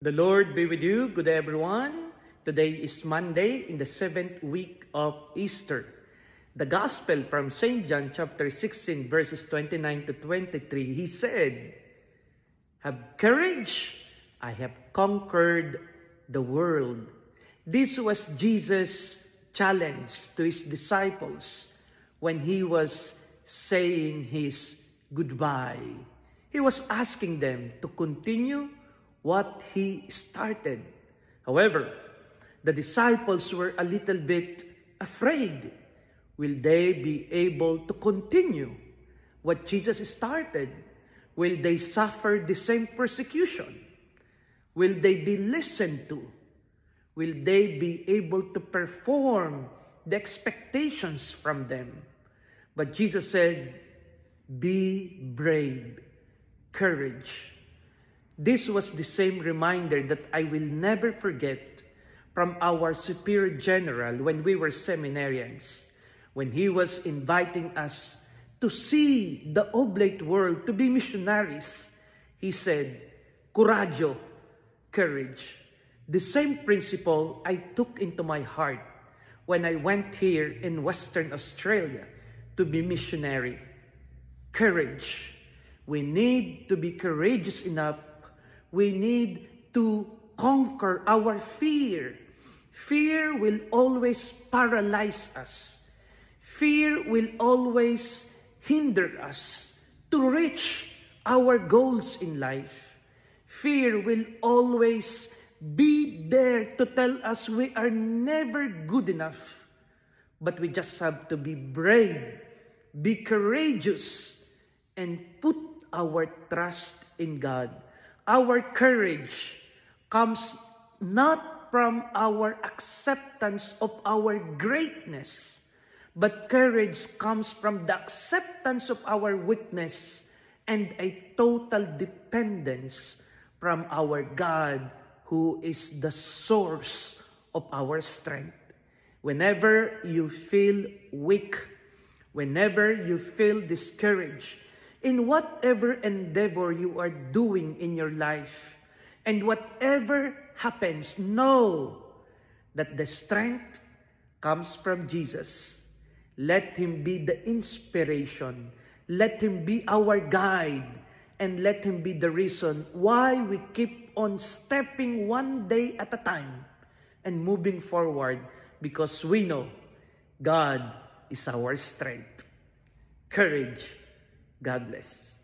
The Lord be with you. Good day, everyone. Today is Monday in the 7th week of Easter. The Gospel from St. John chapter 16 verses 29 to 23. He said, "Have courage, I have conquered the world." This was Jesus' challenge to his disciples when he was saying his goodbye. He was asking them to continue what he started. However, the disciples were a little bit afraid. Will they be able to continue what Jesus started? Will they suffer the same persecution? Will they be listened to? Will they be able to perform the expectations from them? But Jesus said, "Be brave, courage." This was the same reminder that I will never forget from our Superior General when we were seminarians, when he was inviting us to see the oblate world, to be missionaries. He said, "Coraggio, courage." The same principle I took into my heart when I went here in Western Australia to be missionary. Courage. We need to be courageous enough. We need to conquer our fear. Fear will always paralyze us. Fear will always hinder us to reach our goals in life. Fear will always be there to tell us we are never good enough. But we just have to be brave, be courageous, and put our trust in God. Our courage comes not from our acceptance of our greatness, but courage comes from the acceptance of our weakness and a total dependence from our God, who is the source of our strength. Whenever you feel weak, whenever you feel discouraged, in whatever endeavor you are doing in your life, and whatever happens, know that the strength comes from Jesus. Let him be the inspiration. Let him be our guide. And let him be the reason why we keep on stepping one day at a time and moving forward, because we know God is our strength. Courage. God bless.